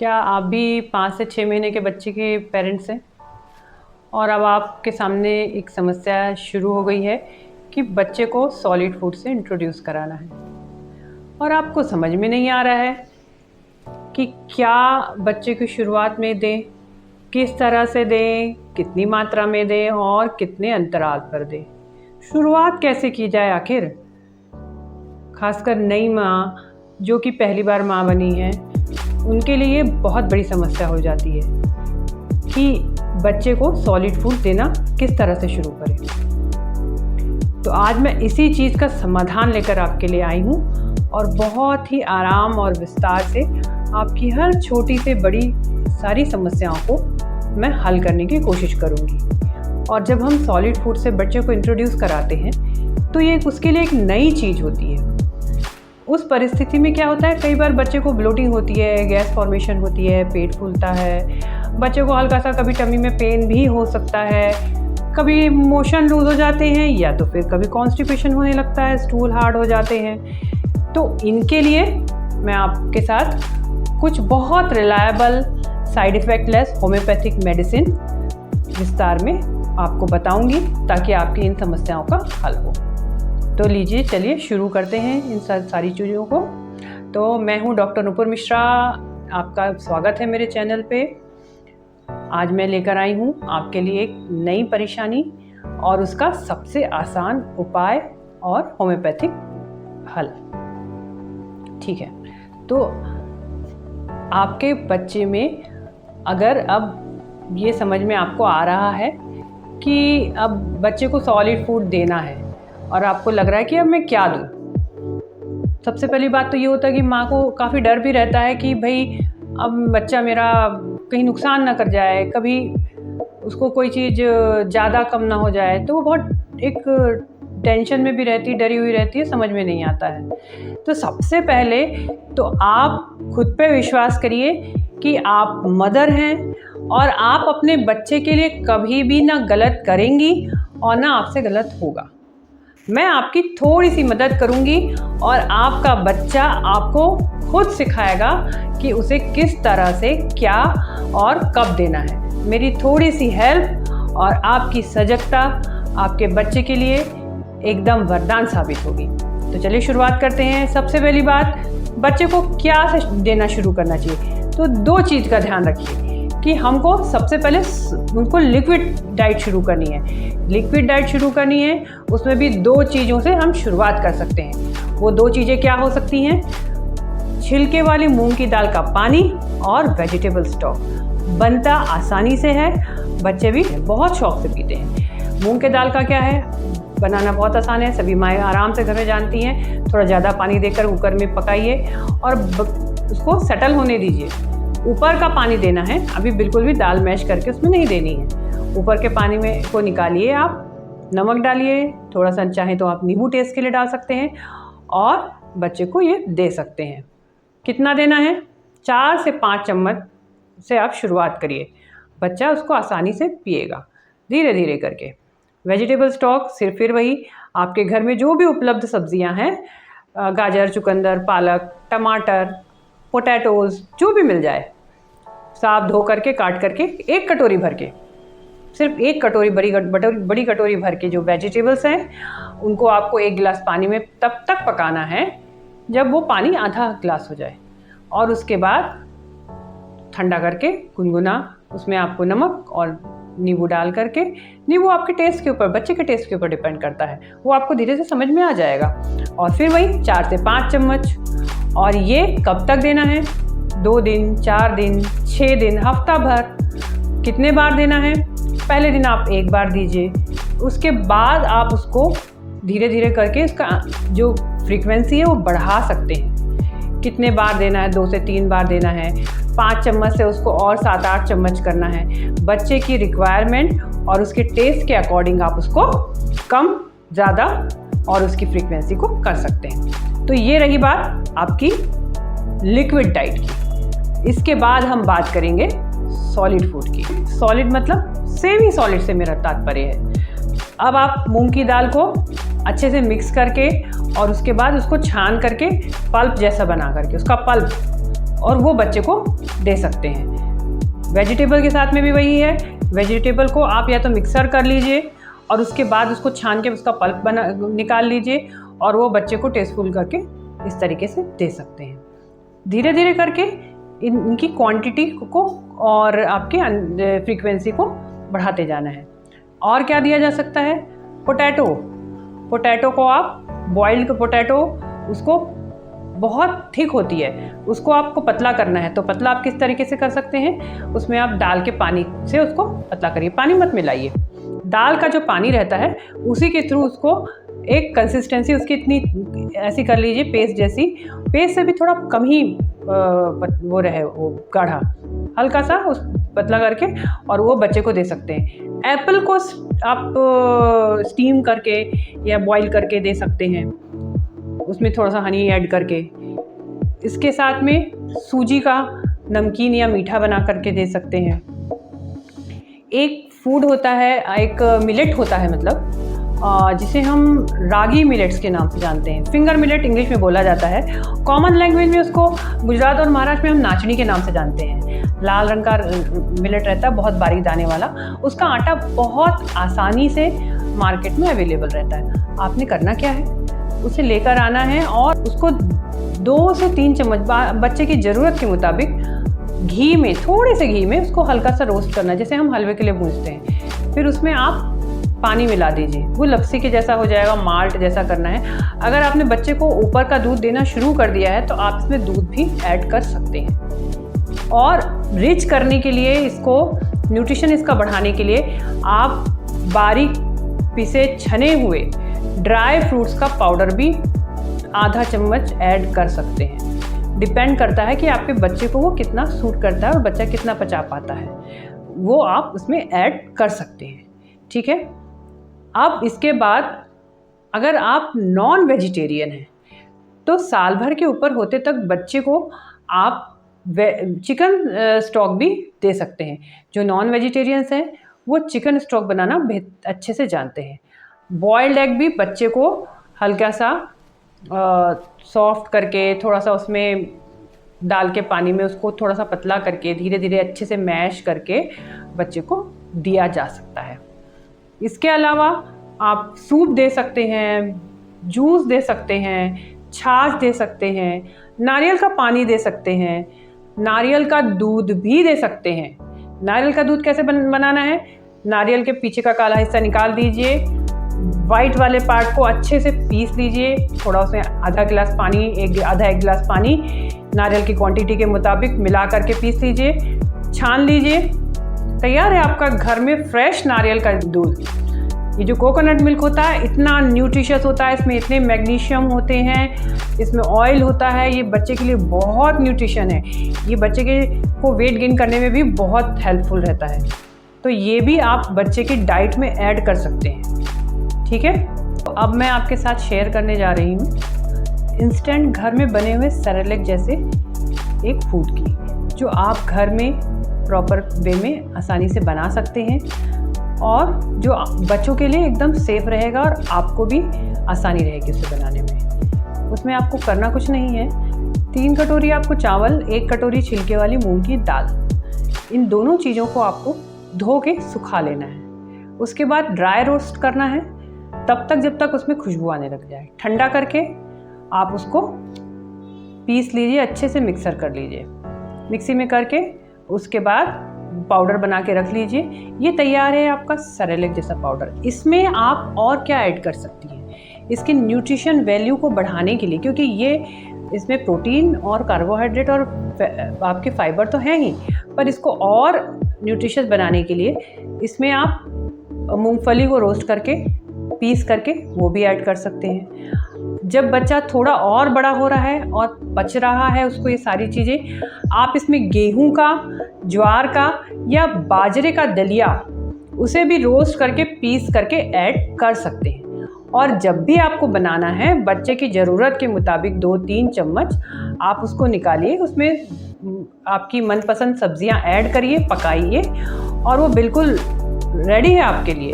क्या आप भी 5 से 6 महीने के बच्चे के पेरेंट्स हैं और अब आपके सामने एक समस्या शुरू हो गई है कि बच्चे को सॉलिड फूड से इंट्रोड्यूस कराना है और आपको समझ में नहीं आ रहा है कि क्या बच्चे की शुरुआत में दें, किस तरह से दें, कितनी मात्रा में दें और कितने अंतराल पर दें। शुरुआत कैसे की जाए आखिर? खासकर नई माँ जो कि पहली बार माँ बनी है, उनके लिए बहुत बड़ी समस्या हो जाती है कि बच्चे को सॉलिड फूड देना किस तरह से शुरू करें। तो आज मैं इसी चीज़ का समाधान लेकर आपके लिए आई हूँ और बहुत ही आराम और विस्तार से आपकी हर छोटी से बड़ी सारी समस्याओं को मैं हल करने की कोशिश करूँगी। और जब हम सॉलिड फूड से बच्चे को इंट्रोड्यूस कराते हैं तो ये उसके लिए एक नई चीज़ होती है। उस परिस्थिति में क्या होता है, कई बार बच्चे को ब्लोटिंग होती है, गैस फॉर्मेशन होती है, पेट फूलता है, बच्चे को हल्का सा कभी टमी में पेन भी हो सकता है, कभी मोशन लूज हो जाते हैं या तो फिर कभी कॉन्स्टिपेशन होने लगता है, स्टूल हार्ड हो जाते हैं। तो इनके लिए मैं आपके साथ कुछ बहुत reliable side effect less homeopathic medicine विस्तार में आपको बताऊंगी ताकि आपकी इन समस्याओं का हल हो। तो लीजिए चलिए शुरू करते हैं इन सारी चीज़ों को। तो मैं हूँ डॉक्टर नुपुर मिश्रा, आपका स्वागत है मेरे चैनल पे। आज मैं लेकर आई हूँ आपके लिए एक नई परेशानी और उसका सबसे आसान उपाय और होम्योपैथिक हल। ठीक है, तो आपके बच्चे में अगर अब ये समझ में आपको आ रहा है कि अब बच्चे को सॉलिड फूड देना है और आपको लग रहा है कि अब मैं क्या दूँ, सबसे पहली बात तो ये होता है कि माँ को काफ़ी डर भी रहता है कि भाई अब बच्चा मेरा कहीं नुकसान ना कर जाए, कभी उसको कोई चीज़ ज़्यादा कम ना हो जाए, तो वो बहुत एक टेंशन में भी रहती, डरी हुई रहती है, समझ में नहीं आता है। तो सबसे पहले तो आप खुद पे विश्वास करिए कि आप मदर हैं और आप अपने बच्चे के लिए कभी भी ना गलत करेंगी और ना आपसे गलत होगा। मैं आपकी थोड़ी सी मदद करूंगी और आपका बच्चा आपको खुद सिखाएगा कि उसे किस तरह से क्या और कब देना है। मेरी थोड़ी सी हेल्प और आपकी सजगता आपके बच्चे के लिए एकदम वरदान साबित होगी। तो चलिए शुरुआत करते हैं। सबसे पहली बात, बच्चे को क्या से देना शुरू करना चाहिए। तो दो चीज़ का ध्यान रखिए कि हमको सबसे पहले उनको लिक्विड डाइट शुरू करनी है। लिक्विड डाइट शुरू करनी है, उसमें भी दो चीज़ों से हम शुरुआत कर सकते हैं। वो दो चीज़ें क्या हो सकती हैं? छिलके वाली मूंग की दाल का पानी और वेजिटेबल स्टॉक। बनता आसानी से है, बच्चे भी बहुत शौक से पीते हैं। मूंग के दाल का क्या है, बनाना बहुत आसान है, सभी माएँ आराम से घर में जानती हैं। थोड़ा ज़्यादा पानी देकर कुकर में पकाइए और उसको सेटल होने दीजिए। ऊपर का पानी देना है, अभी बिल्कुल भी दाल मैश करके उसमें नहीं देनी है। ऊपर के पानी में को निकालिए, आप नमक डालिए, थोड़ा सा चाहे तो आप नींबू टेस्ट के लिए डाल सकते हैं और बच्चे को ये दे सकते हैं। कितना देना है? 4 से 5 चम्मच से आप शुरुआत करिए, बच्चा उसको आसानी से पिएगा धीरे धीरे करके। वेजिटेबल स्टॉक सिर्फ फिर वही आपके घर में जो भी उपलब्ध सब्जियां हैं, गाजर, चुकंदर, पालक, टमाटर, पोटैटोज़, जो भी मिल जाए, साफ धो करके काट करके एक कटोरी भर के, सिर्फ एक कटोरी बड़ी कटोरी भर के जो वेजिटेबल्स हैं उनको आपको 1 गिलास पानी में तब तक पकाना है जब वो पानी आधा गिलास हो जाए और उसके बाद ठंडा करके गुनगुना उसमें आपको नमक और नींबू डाल करके, नींबू आपके टेस्ट के ऊपर, बच्चे के टेस्ट के ऊपर डिपेंड करता है, वो आपको धीरे से समझ में आ जाएगा। और फिर वही 4 से 5 चम्मच। और ये कब तक देना है? 2 दिन, 4 दिन, 6 दिन, हफ्ता भर। कितने बार देना है? पहले दिन आप 1 बार दीजिए, उसके बाद आप उसको धीरे धीरे करके इसका जो फ्रीक्वेंसी है वो बढ़ा सकते हैं। कितने बार देना है? 2 से 3 बार देना है। 5 चम्मच से उसको और 7-8 चम्मच करना है। बच्चे की रिक्वायरमेंट और उसके टेस्ट के अकॉर्डिंग आप उसको कम, ज़्यादा और उसकी फ्रीक्वेंसी को कर सकते हैं। तो ये रही बात आपकी लिक्विड डाइट की। इसके बाद हम बात करेंगे सॉलिड फूड की। सॉलिड मतलब सेमी सॉलिड से मेरा तात्पर्य है। अब आप मूंग की दाल को अच्छे से मिक्स करके और उसके बाद उसको छान करके पल्प जैसा बना करके, उसका पल्प और वो बच्चे को दे सकते हैं। वेजिटेबल के साथ में भी वही है, वेजिटेबल को आप या तो मिक्सर कर लीजिए और उसके बाद उसको छान के उसका पल्प निकाल लीजिए और वो बच्चे को टेस्टफुल करके इस तरीके से दे सकते हैं। धीरे धीरे करके इनकी क्वांटिटी को और आपके फ्रीक्वेंसी को बढ़ाते जाना है। और क्या दिया जा सकता है? पोटैटो को आप बॉइल्ड पोटैटो, उसको बहुत थिक होती है, उसको आपको पतला करना है। तो पतला आप किस तरीके से कर सकते हैं? उसमें आप दाल के पानी से उसको पतला करिए, पानी मत मिलाइए। दाल का जो पानी रहता है उसी के थ्रू उसको एक कंसिस्टेंसी उसकी इतनी ऐसी कर लीजिए, पेस्ट जैसी। पेस्ट से भी थोड़ा कम ही वो रहे, वो गाढ़ा, हल्का सा उस पतला करके और वो बच्चे को दे सकते हैं। एप्पल को आप स्टीम करके या बॉईल करके दे सकते हैं, उसमें थोड़ा सा हनी ऐड करके। इसके साथ में सूजी का नमकीन या मीठा बना करके दे सकते हैं। एक फूड होता है, एक मिलेट होता है, मतलब जिसे हम रागी मिलेट्स के नाम से जानते हैं। फिंगर मिलेट इंग्लिश में बोला जाता है। कॉमन लैंग्वेज में उसको गुजरात और महाराष्ट्र में हम नाचनी के नाम से जानते हैं। लाल रंग का मिलेट रहता है, बहुत बारीक दाने वाला। उसका आटा बहुत आसानी से मार्केट में अवेलेबल रहता है। आपने करना क्या है, उसे लेकर आना है और उसको 2 से 3 चम्मच बच्चे की ज़रूरत के मुताबिक घी में, थोड़े से घी में उसको हल्का सा रोस्ट करना है, जैसे हम हलवे के लिए भूनते हैं। फिर उसमें आप पानी मिला दीजिए, वो लस्सी के जैसा हो जाएगा, माल्ट जैसा करना है। अगर आपने बच्चे को ऊपर का दूध देना शुरू कर दिया है तो आप इसमें दूध भी ऐड कर सकते हैं। और रिच करने के लिए, इसको न्यूट्रिशन इसका बढ़ाने के लिए आप बारीक पिसे छने हुए ड्राई फ्रूट्स का पाउडर भी आधा चम्मच ऐड कर सकते हैं। डिपेंड करता है कि आपके बच्चे को वो कितना सूट करता है और बच्चा कितना पचा पाता है, वो आप उसमें ऐड कर सकते हैं। ठीक है। अब इसके बाद अगर आप नॉन वेजिटेरियन हैं तो साल भर के ऊपर होते तक बच्चे को आप चिकन स्टॉक भी दे सकते हैं। जो नॉन वेजिटेरियंस हैं वो चिकन स्टॉक बनाना अच्छे से जानते हैं। बॉइल्ड एग भी बच्चे को हल्का सा सॉफ्ट करके, थोड़ा सा उसमें डाल के पानी में उसको थोड़ा सा पतला करके धीरे धीरे अच्छे से मैश करके बच्चे को दिया जा सकता है। इसके अलावा आप सूप दे सकते हैं, जूस दे सकते हैं, छाछ दे सकते हैं, नारियल का पानी दे सकते हैं, नारियल का दूध भी दे सकते हैं। नारियल का दूध कैसे बनाना है? नारियल के पीछे का काला हिस्सा निकाल दीजिए, वाइट वाले पार्ट को अच्छे से पीस लीजिए, थोड़ा उसमें आधा गिलास पानी, आधा एक गिलास पानी नारियल की क्वांटिटी के मुताबिक मिला करके पीस लीजिए, छान लीजिए। तैयार है आपका घर में फ्रेश नारियल का दूध। ये जो कोकोनट मिल्क होता है इतना न्यूट्रिशियस होता है, इसमें इतने मैग्नीशियम होते हैं, इसमें ऑयल होता है, ये बच्चे के लिए बहुत न्यूट्रिशन है। ये बच्चे को वेट गेन करने में भी बहुत हेल्पफुल रहता है। तो ये भी आप बच्चे की डाइट में ऐड कर सकते हैं। ठीक है। तो अब मैं आपके साथ शेयर करने जा रही हूँ इंस्टेंट घर में बने हुए सेरेलैक जैसे एक फूड की, जो आप घर में प्रॉपर वे में आसानी से बना सकते हैं और जो बच्चों के लिए एकदम सेफ रहेगा और आपको भी आसानी रहेगी उसे बनाने में। उसमें आपको करना कुछ नहीं है। 3 कटोरी आपको चावल, 1 कटोरी छिलके वाली मूंग की दाल, इन दोनों चीज़ों को आपको धो के सुखा लेना है। उसके बाद ड्राई रोस्ट करना है तब तक जब तक उसमें खुशबू आने लग जाए। ठंडा करके आप उसको पीस लीजिए, अच्छे से मिक्सर कर लीजिए। मिक्सी में करके उसके बाद पाउडर बना के रख लीजिए। ये तैयार है आपका सेरेलैक जैसा पाउडर। इसमें आप और क्या ऐड कर सकती हैं इसके न्यूट्रिशन वैल्यू को बढ़ाने के लिए, क्योंकि ये इसमें प्रोटीन और कार्बोहाइड्रेट और आपके फाइबर तो हैं ही, पर इसको और न्यूट्रिशियस बनाने के लिए इसमें आप मूंगफली को रोस्ट करके पीस करके वो भी ऐड कर सकते हैं। जब बच्चा थोड़ा और बड़ा हो रहा है और पच रहा है उसको ये सारी चीज़ें, आप इसमें गेहूं का, ज्वार का या बाजरे का दलिया, उसे भी रोस्ट करके पीस करके ऐड कर सकते हैं। और जब भी आपको बनाना है बच्चे की ज़रूरत के मुताबिक 2-3 चम्मच आप उसको निकालिए, उसमें आपकी मनपसंद सब्जियां ऐड करिए, पकाइए और वो बिल्कुल रेडी है आपके लिए।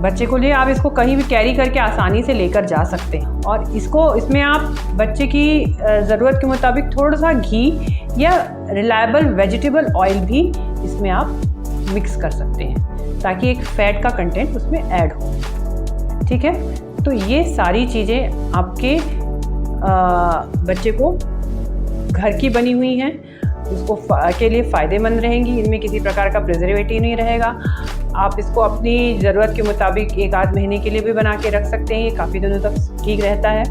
बच्चे को लिए आप इसको कहीं भी कैरी करके आसानी से लेकर जा सकते हैं। और इसमें आप बच्चे की ज़रूरत के मुताबिक थोड़ा सा घी या रिलायबल वेजिटेबल ऑयल भी इसमें आप मिक्स कर सकते हैं ताकि एक फैट का कंटेंट उसमें ऐड हो। ठीक है, तो ये सारी चीज़ें आपके बच्चे को घर की बनी हुई हैं, उसको के लिए फ़ायदेमंद रहेंगी। इनमें किसी प्रकार का प्रिजर्वेटिव नहीं रहेगा। आप इसको अपनी ज़रूरत के मुताबिक 1 आध महीने के लिए भी बना के रख सकते हैं, ये काफ़ी दिनों तक ठीक रहता है।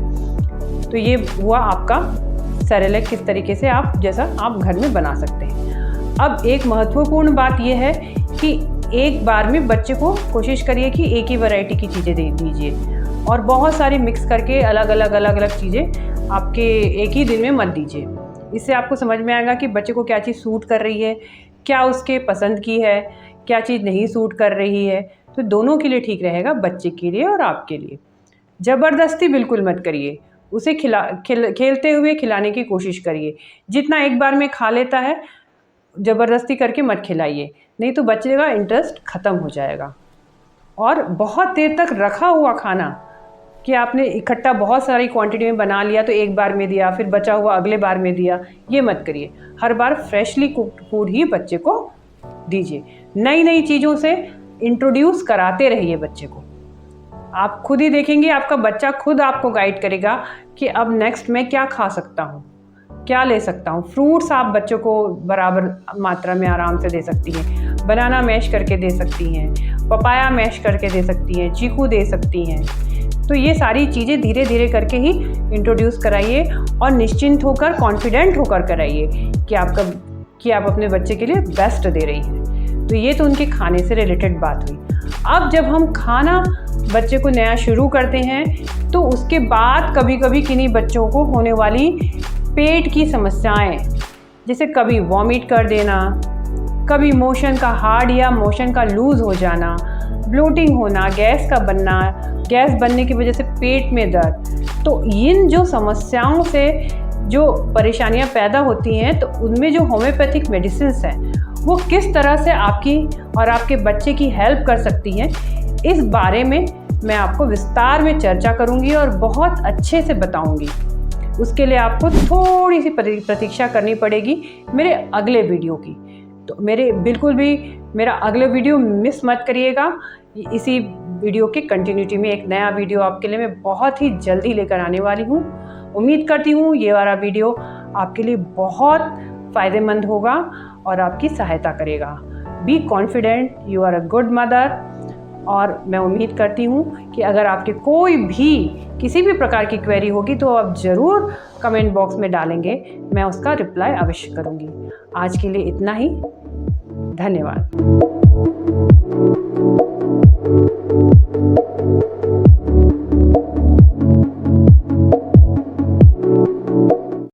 तो ये हुआ आपका सेरेलैक, किस तरीके से आप जैसा आप घर में बना सकते हैं। अब एक महत्वपूर्ण बात यह है कि एक बार में बच्चे को कोशिश करिए कि एक ही वैरायटी की चीज़ें दे दीजिए और बहुत सारी मिक्स करके अलग अलग चीज़ें आपके एक ही दिन में मत दीजिए। इससे आपको समझ में आएगा कि बच्चे को क्या चीज़ सूट कर रही है, क्या उसके पसंद की है, क्या चीज़ नहीं सूट कर रही है। तो दोनों के लिए ठीक रहेगा, बच्चे के लिए और आपके लिए। ज़बरदस्ती बिल्कुल मत करिए, उसे खेलते हुए खिलाने की कोशिश करिए। जितना एक बार में खा लेता है ज़बरदस्ती करके मत खिलाइए, नहीं तो बच्चे का इंटरेस्ट ख़त्म हो जाएगा। और बहुत देर तक रखा हुआ खाना कि आपने इकट्ठा बहुत सारी क्वांटिटी में बना लिया तो एक बार में दिया, फिर बचा हुआ अगले बार में दिया, ये मत करिए। हर बार फ्रेशली कुक्ड फूड ही बच्चे को दीजिए। नई चीज़ों से इंट्रोड्यूस कराते रहिए बच्चे को। आप खुद ही देखेंगे, आपका बच्चा खुद आपको गाइड करेगा कि अब नेक्स्ट मैं क्या खा सकता हूँ, क्या ले सकता हूँ। फ्रूट्स आप बच्चों को बराबर मात्रा में आराम से दे सकती हैं। बनाना मैश करके दे सकती हैं, पपाया मैश करके दे सकती हैं, चीकू दे सकती हैं। तो ये सारी चीज़ें धीरे धीरे करके ही इंट्रोड्यूस कराइए और निश्चिंत होकर, कॉन्फिडेंट होकर कराइए कि आप अपने बच्चे के लिए बेस्ट दे रही हैं। तो ये तो उनके खाने से रिलेटेड बात हुई। अब जब हम खाना बच्चे को नया शुरू करते हैं तो उसके बाद कभी कभी किन्हीं बच्चों को होने वाली पेट की समस्याएं, जैसे कभी वॉमिट कर देना, कभी मोशन का हार्ड या मोशन का लूज़ हो जाना, ब्लोटिंग होना, गैस का बनना, गैस बनने की वजह से पेट में दर्द। तो इन जो समस्याओं से जो परेशानियां पैदा होती हैं, तो उनमें जो होम्योपैथिक मेडिसिन्स हैं वो किस तरह से आपकी और आपके बच्चे की हेल्प कर सकती हैं, इस बारे में मैं आपको विस्तार में चर्चा करूंगी और बहुत अच्छे से बताऊंगी। उसके लिए आपको थोड़ी सी प्रतीक्षा करनी पड़ेगी मेरे अगले वीडियो की। तो बिल्कुल भी मेरा अगले वीडियो मिस मत करिएगा। इसी वीडियो के कंटिन्यूटी में एक नया वीडियो आपके लिए मैं बहुत ही जल्दी लेकर आने वाली हूँ। उम्मीद करती हूँ ये वाला वीडियो आपके लिए बहुत फ़ायदेमंद होगा और आपकी सहायता करेगा। Be confident, you are a good mother. और मैं उम्मीद करती हूँ कि अगर आपके कोई भी किसी भी प्रकार की क्वेरी होगी तो आप ज़रूर कमेंट बॉक्स में डालेंगे, मैं उसका रिप्लाई अवश्य करूँगी। आज के लिए इतना ही, धन्यवाद।